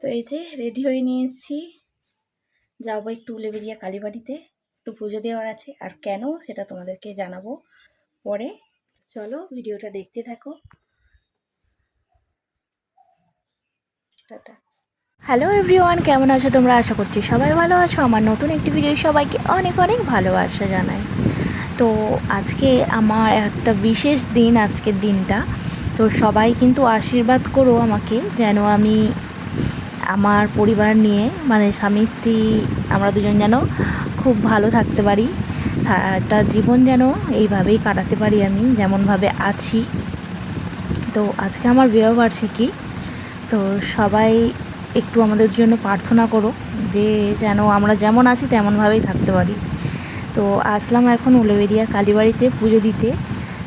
তো এই যে রেডি হয়ে নিয়ে এসেছি, যাবো একটু উলেবেড়িয়া কালীবাড়িতে, একটু পুজো দেওয়ার আছে। আর কেন সেটা তোমাদেরকে জানাবো পরে। চলো ভিডিওটা দেখতে থাকো। টাটা। হ্যালো এভরিওয়ান, কেমন আছো তোমরা? আশা করছি সবাই ভালো আছো। আমার নতুন একটি ভিডিও সবাইকে অনেক অনেক ভালোবাসা জানাই। তো আজকে আমার একটা বিশেষ দিন, আজকের দিনটা। তো সবাই কিন্তু আশীর্বাদ করো আমাকে, যেন আমি আমার পরিবার নিয়ে, মানে স্বামী স্ত্রী আমরা দুজন যেন খুব ভালো থাকতে পারি, সারাটা জীবন যেন এইভাবেই কাটাতে পারি আমি যেমনভাবে আছি। তো আজকে আমার বিবাহবার্ষিকী। তো সবাই একটু আমাদের জন্য প্রার্থনা করো যে যেন আমরা যেমন আছি তেমনভাবেই থাকতে পারি। তো আসলাম এখন উলেবেড়িয়া কালীবাড়িতে পুজো দিতে।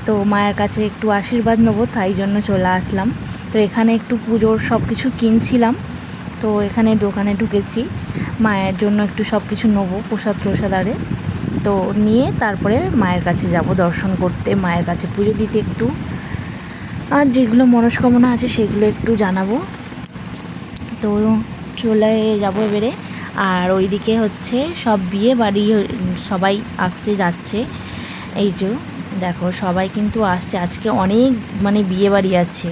তো মায়ের কাছে একটু আশীর্বাদ নেবো, তাই জন্য চলে আসলাম। তো এখানে একটু পুজোর সব কিছু কিনছিলাম। তো এখানে দোকানে ঢুকেছি, মায়ের জন্য একটু সব কিছু নেবো, প্রসাদ প্রসাদারে। তো নিয়ে তারপরে মায়ের কাছে যাব দর্শন করতে, মায়ের কাছে পুজো দিতে একটু, আর যেগুলো মনস্কামনা আছে সেগুলো একটু জানাবো। তো চলে যাবো এবারে। আর ওইদিকে হচ্ছে সব বিয়ে বাড়ি সবাই আসতে যাচ্ছে। এই যে দেখো সবাই কিন্তু আসছে, আজকে অনেক মানে বিয়ে বাড়ি আছে।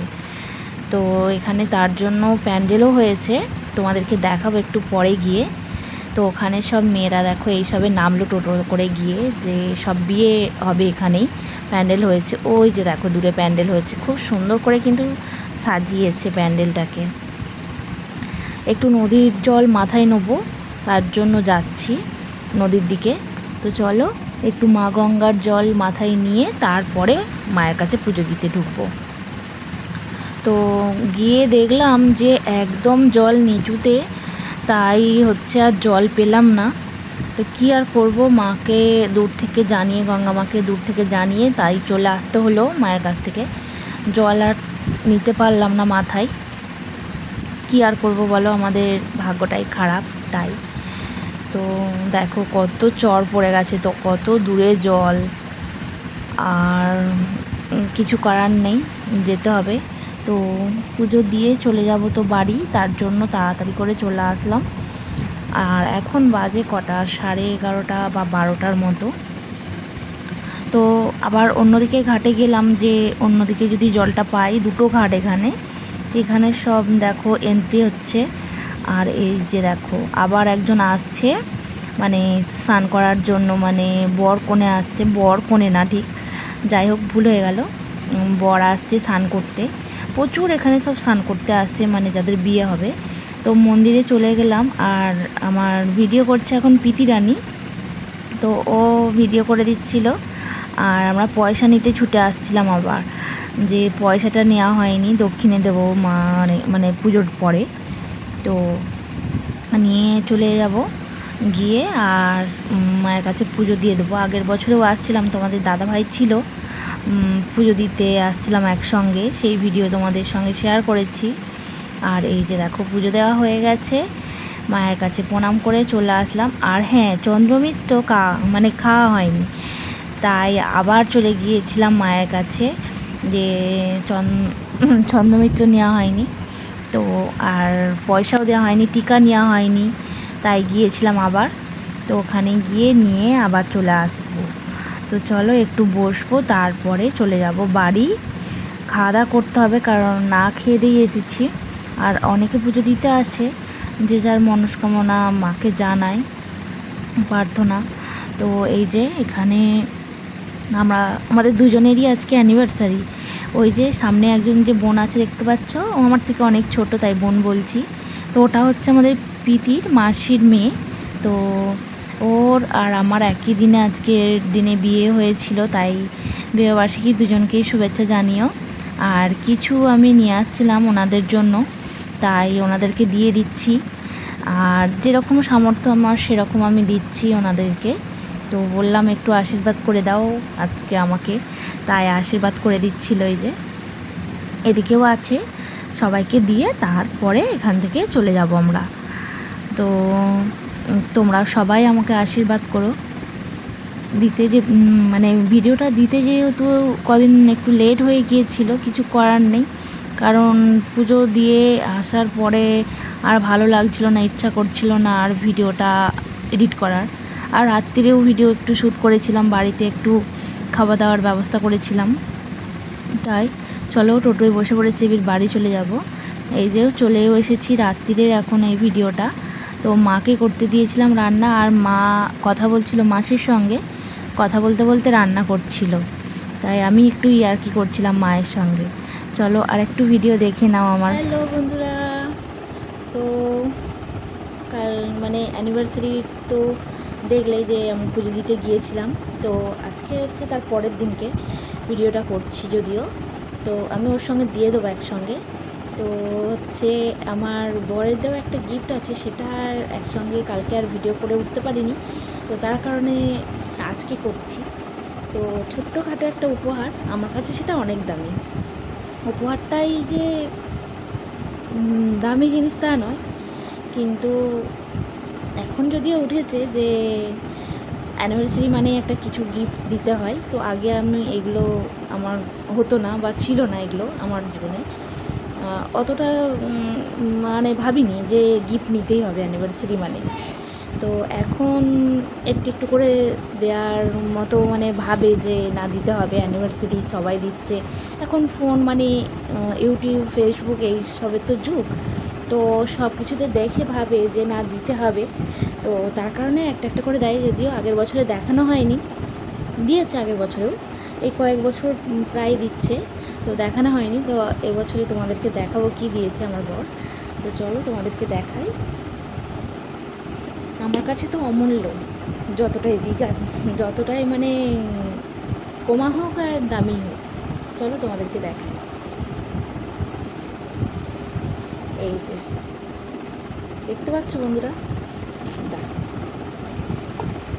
তো এখানে তার জন্য প্যান্ডেলও হয়েছে, তোমাদেরকে দেখাবো একটু পরে গিয়ে। তো ওখানে সব মেয়েরা দেখো এইসবে নামলো টোটো করে গিয়ে, যে সব বিয়ে হবে এখানেই। প্যান্ডেল হয়েছে, ওই যে দেখো দূরে প্যান্ডেল হয়েছে, খুব সুন্দর করে কিন্তু সাজিয়েছে প্যান্ডেলটাকে। একটু নদীর জল মাথায় নেবো, তার জন্য যাচ্ছি নদীর দিকে। তো চলো একটু মা গঙ্গার জল মাথায় নিয়ে তারপরে মায়ের কাছে পুজো দিতে ঢুকবো। তো গিয়ে দেখলাম যে একদম জল নিচুতে, তাই হচ্ছে আর জল পেলাম না। তো কী আর করব, মাকে দূর থেকে জানিয়ে, গঙ্গা মাকে দূর থেকে জানিয়ে তাই চলে আসতে হলো মায়ের কাছ থেকে। জল আর নিতে পারলাম না মাথায়। কী আর করব বলো, আমাদের ভাগ্যটাই খারাপ তাই। তো দেখো কত চর পড়ে গেছে, তো কত দূরে জল, আর কিছু করার নেই, যেতে হবে। তো পুজো দিয়ে চলে যাব তো বাড়ি, তার জন্য তাড়াতাড়ি করে চলে আসলাম। আর এখন বাজে কটা, 11:30 বা 12টার মতো। তো আবার অন্যদিকে ঘাটে গেলাম, যে অন্যদিকে যদি জলটা পাই। দুটো ঘাট এখানে সব দেখো এন্ট্রি হচ্ছে। আর এই যে দেখো আবার একজন আসছে, মানে স্নান করার জন্য, মানে বর কনে আসছে, বর কনে না ঠিক, যাই হোক ভুল হয়ে গেল। বর আসছে স্নান করতে, প্রচুর এখানে সব স্নান করতে আসছে, মানে যাদের বিয়ে হবে। তো মন্দিরে চলে গেলাম, আর আমার ভিডিও করছে এখন পিতি রানী, তো ও ভিডিও করে দিচ্ছিল। আর আমরা পয়সা নিতে ছুটে আসছিলাম আবার, যে পয়সাটা নেওয়া হয়নি, দক্ষিণে দেবো মানে পুজোর পরে। তো নিয়ে চলে যাব গিয়ে, আর মায়ের কাছে পুজো দিয়ে দেবো। আগের বছরেও আসছিলাম, তোমাদের দাদাভাই ছিল, পুজো দিতে আসছিলাম একসঙ্গে, সেই ভিডিও তোমাদের সঙ্গে শেয়ার করেছি। আর এই যে দেখো পুজো দেওয়া হয়ে গেছে, মায়ের কাছে প্রণাম করে চলে আসলাম। আর হ্যাঁ, চন্দ্রমিত্র মানে খাওয়া হয়নি, তাই আবার চলে গিয়েছিলাম মায়ের কাছে, যে চন্দ্রমিত্র নেওয়া হয়নি। তো আর পয়সাও দেওয়া হয়নি, টিকা নেওয়া হয়নি, তাই গিয়েছিলাম আবার। তো ওখানে গিয়ে নিয়ে আবার চলে আসবো। তো চলো একটু বসবো, তারপরে চলে যাব বাড়ি। খাওয়া দাওয়া করতে হবে, কারণ না খেয়ে দিয়ে এসেছি। আর অনেকে পুজো দিতে আসে, যে যার মনস্কামনা মাকে জানায়, প্রার্থনা। তো এই যে এখানে আমাদের দুজনেরই আজকে অ্যানিভার্সারি। ওই যে সামনে একজন যে বোন আছে দেখতে পাচ্ছ, ও আমার থেকে অনেক ছোট, তাই বোন বলছি। তো ওটা হচ্ছে আমাদের পিতির মাসির মেয়ে। তো ওর আর আমার একই দিনে, আজকের দিনে বিয়ে হয়েছিল, তাই বিবাহবার্ষিকী দুজনকেই শুভেচ্ছা জানিও। আর কিছু আমি নিয়ে আসছিলাম ওনাদের জন্য, তাই ওনাদেরকে দিয়ে দিচ্ছি। আর যেরকম সামর্থ্য আমার সেরকম আমি দিচ্ছি ওনাদেরকে। তো বললাম একটু আশীর্বাদ করে দাও আজকে আমাকে, তাই আশীর্বাদ করে দিচ্ছিল। এই যে এদিকেও আছে, সবাইকে দিয়ে তারপরে এখান থেকে চলে যাব আমরা। তো তোমরা সবাই আমাকে আশীর্বাদ করো। দিতে যে মানে ভিডিওটা দিতে যেহেতু কদিন একটু লেট হয়ে গিয়েছিল, কিছু করার নেই, কারণ পুজো দিয়ে আসার পরে আর ভালো লাগছিল না, ইচ্ছা করছিল না আর ভিডিওটা এডিট করার। আর রাত্রিরেও ভিডিও একটু শ্যুট করেছিলাম, বাড়িতে একটু খাওয়া দাওয়ার ব্যবস্থা করেছিলাম। তাই চলো টোটোয় বসে পড়েছি, এবার বাড়ি চলে যাব। এই যে চলেও এসেছি রাত্রিরের এখন এই ভিডিওটা। তো মাকে করতে দিয়েছিলাম রান্না, আর মা কথা বলছিল মাসির সঙ্গে, কথা বলতে বলতে রান্না করছিল। তাই আমি একটু ইয়ার্কি করছিলাম মায়ের সঙ্গে। চলো আর একটু ভিডিও দেখে নাও আমার। হ্যালো বন্ধুরা, তো কাল মানে অ্যানিভার্সারি তো দেখলেই যে আমি পুজো দিতে গিয়েছিলাম। তো আজকে হচ্ছে তার পরের দিনকে ভিডিওটা করছি যদিও, তো আমি ওর সঙ্গে দিয়ে দেবো একসঙ্গে। তো হচ্ছে আমার বরের দেওয়া একটা গিফট আছে, সেটা আর একসঙ্গে কালকে আর ভিডিও করে উঠতে পারিনি, তো তার কারণে আজকে করছি। তো ছোট্টখাটো একটা উপহার, আমার কাছে সেটা অনেক দামি। উপহারটাই যে দামি জিনিস তা নয়, কিন্তু এখন যদিও উঠেছে যে অ্যানিভার্সারি মানে একটা কিছু গিফট দিতে হয়। তো আগে আমি এগুলো আমার হতো না বা ছিল না এগুলো আমার জীবনে, অতটা মানে ভাবিনি যে গিফট নিতেই হবে অ্যানিভার্সারি মানে। তো এখন একটু একটু করে দেওয়ার মতো মানে ভাবে যে না দিতে হবে, অ্যানিভার্সারি সবাই দিচ্ছে এখন, ফোন মানে ইউটিউব ফেসবুক এই সবের তো যুগ, তো সব কিছুতে দেখে ভাবে যে না দিতে হবে। তো তার কারণে একটা একটা করে দেয়, যদিও আগের বছরে দেখানো হয়নি, দিয়েছে আগের বছরেও, এই কয়েক বছর প্রায় দিচ্ছে, তো দেখানো হয়নি। তো এবছরে তোমাদেরকে দেখাবো কি দিয়েছে আমার বর। তো চলো তোমাদেরকে দেখাই। আমার কাছে তো অমূল্য, যতটাই দিক আছে, যতটাই মানে কমা হোক আর দামি হোক। চলো তোমাদেরকে দেখাই। এই যে দেখতে পাচ্ছ বন্ধুরা, যা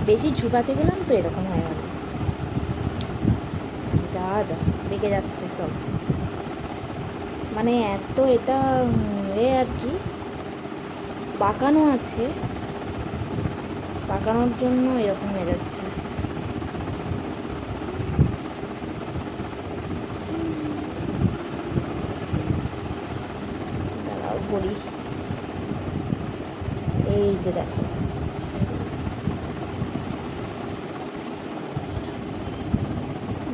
বেশি ঝুঁকাতে গেলাম তো এরকম হয়ে গেল, যা যা বেঁকে যাচ্ছে সব, মানে এত এটা আর কি বাঁকানো আছে, বাঁকানোর জন্য এরকম হয়ে যাচ্ছে। দাঁড়াও বলি, এই যে দেখো,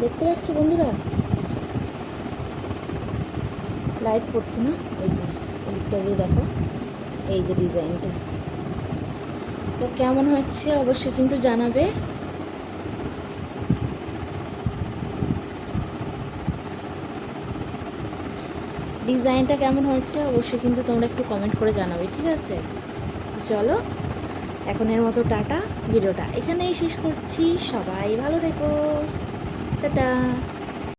দেখতে পাচ্ছ বন্ধুরা, লাইট পড়ছে না, এই যে এইটা দিয়ে দেখো, এই যে ডিজাইনটা। তো কেমন হচ্ছে অবশ্যই কিন্তু জানাবে। ডিজাইনটা কেমন হয়েছে অবশ্যই কিন্তু তোমরা একটু কমেন্ট করে জানাবে, ঠিক আছে? তো চলো এখনের মতো টাটা, ভিডিওটা এখানেই শেষ করছি। সবাই ভালো থেকো, টাটা।